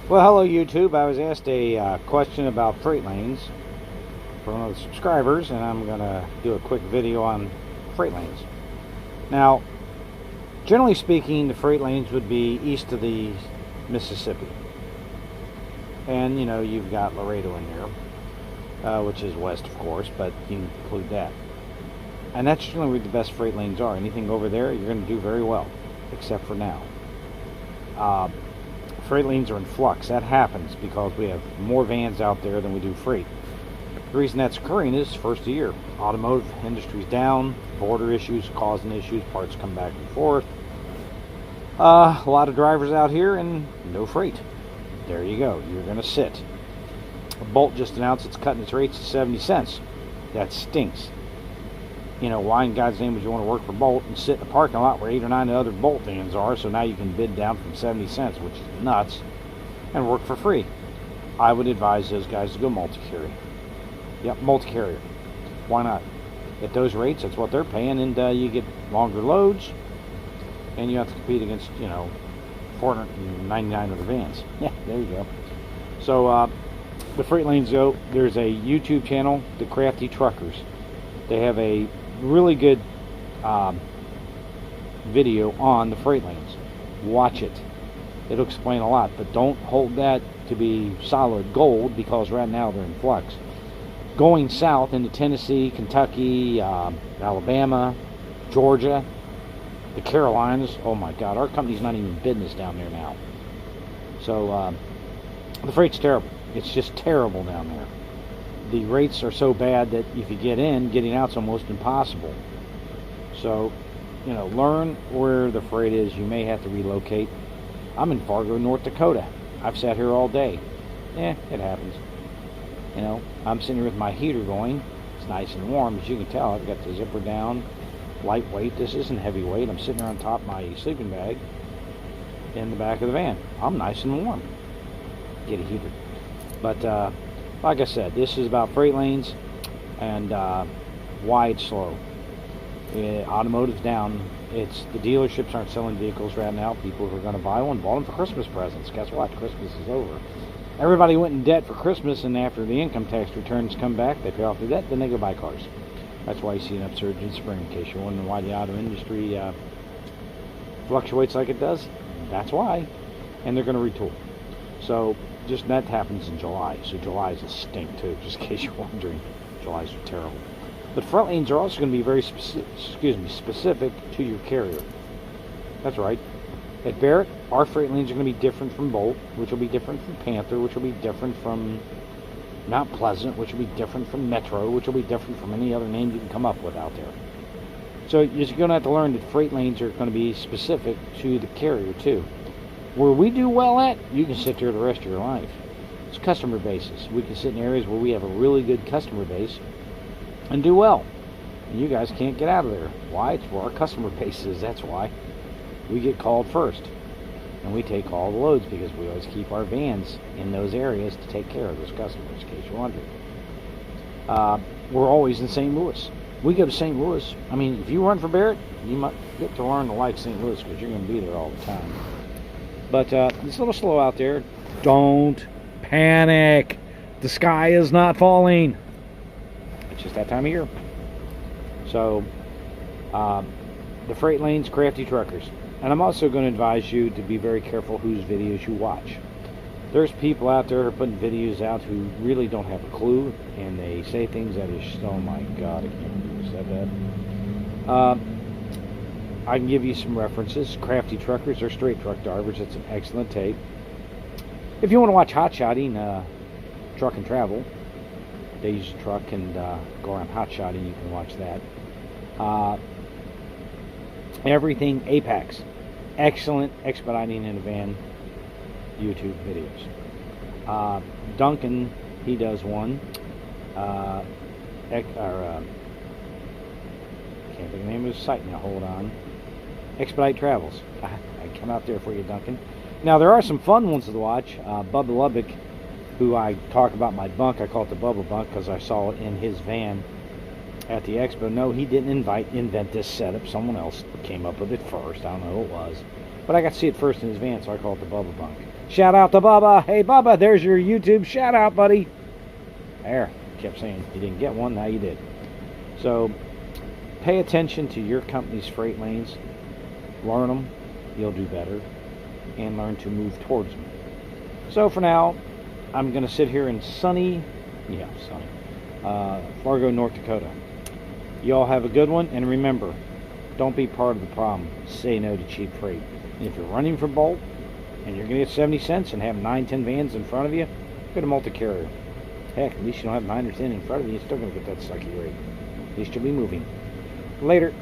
Well, hello YouTube. I was asked a question about freight lanes from one of the subscribers, and I'm going to do a quick video on freight lanes. Now, generally speaking, the freight lanes would be east of the Mississippi. And, you know, you've got Laredo in there, which is west, of course, but you can include that. And that's generally where the best freight lanes are. Anything over there, you're going to do very well, except for now. Freight lanes are in flux. That happens because we have more vans out there than we do freight. The reason that's occurring is first of the year. Automotive industry's down, border issues causing issues, parts come back and forth. A lot of drivers out here and no freight. There you go. You're going to sit. Bolt just announced it's cutting its rates to 70 cents. That stinks. You know, why in God's name would you want to work for Bolt and sit in a parking lot where 8 or 9 other Bolt vans are, so now you can bid down from 70 cents, which is nuts, and work for free? I would advise those guys to go multi-carrier. Yep, multi-carrier. Why not? At those rates, that's what they're paying, and you get longer loads, and you have to compete against, you know, 499 other vans. Yeah, there you go. So, the freight lanes, though, there's a YouTube channel, The Crafty Truckers. They have a really good video on the freight lanes. Watch it. It'll explain a lot, but don't hold that to be solid gold because right now they're in flux. Going south into Tennessee, Kentucky, Alabama, Georgia, the Carolinas, oh my God, our company's not even in business down there now. So the freight's terrible. It's just terrible down there. The rates are so bad that if you get in, getting out's almost impossible. So, you know, learn where the freight is. You may have to relocate. I'm in Fargo, North Dakota. I've sat here all day. It happens. You know, I'm sitting here with my heater going. It's nice and warm, as you can tell. I've got the zipper down, lightweight. This isn't heavyweight. I'm sitting here on top of my sleeping bag in the back of the van. I'm nice and warm. Get a heater. But, like I said, this is about freight lanes and why it's slow. Automotive's down. It's the dealerships aren't selling vehicles right now. People who are going to buy one bought them for Christmas presents. Guess what? Christmas is over. Everybody went in debt for Christmas, and after the income tax returns come back, they pay off their debt, then they go buy cars. That's why you see an upsurge in spring. In case you're wondering why the auto industry fluctuates like it does, that's why. And they're going to retool. So just that happens in July. So July is a stink too, just in case you're wondering. July's terrible. But freight lanes are also going to be very specific to your carrier. That's right. At Barrett, our freight lanes are going to be different from Bolt, which will be different from Panther, which will be different from Mount Pleasant, which will be different from Metro, which will be different from any other name you can come up with out there. So you're going to have to learn that freight lanes are going to be specific to the carrier too. Where we do well at, you can sit there the rest of your life. It's customer basis. We can sit in areas where we have a really good customer base and do well. And you guys can't get out of there. Why? It's where our customer base is. That's why. We get called first. And we take all the loads because we always keep our vans in those areas to take care of those customers, in case you're wondering. We're always in St. Louis. We go to St. Louis. I mean, if you run for Barrett, you might get to learn to like St. Louis because you're going to be there all the time. But it's a little slow out there. Don't panic. The sky is not falling. It's just that time of year. So, the freight lanes, crafty truckers. And I'm also going to advise you to be very careful whose videos you watch. There's people out there who are putting videos out who really don't have a clue, and they say things that is, oh my God, I can't believe I said that. I can give you some references. Crafty Truckers or Straight Truck Drivers. It's an excellent tape. If you want to watch hot shotting, truck and travel, they use a truck and go around hot shotting. You can watch that. Everything Apex. Excellent Expediting in a Van YouTube videos. Duncan, he does one. Can't think of the name of his site now. Hold on. Expedite Travels. I come out there for you, Duncan. Now, there are some fun ones to watch. Bubba Lubbock, who I talk about my bunk. I call it the Bubba Bunk because I saw it in his van at the expo. No, he didn't invent this setup. Someone else came up with it first. I don't know who it was. But I got to see it first in his van, so I call it the Bubba Bunk. Shout out to Bubba. Hey, Bubba, there's your YouTube shout out, buddy. There, kept saying you didn't get one, now you did. So, pay attention to your company's freight lanes. Learn them, you'll do better. And learn to move towards them. So, for now, I'm going to sit here in sunny Fargo, North Dakota. Y'all have a good one, and remember, don't be part of the problem. Say no to cheap freight. And if you're running for bulk, and you're going to get 70 cents and have 9-10 vans in front of you, go to multi-carrier. Heck, at least you don't have 9 or 10 in front of you. You're still going to get that sucky rate. At least you'll be moving. Later.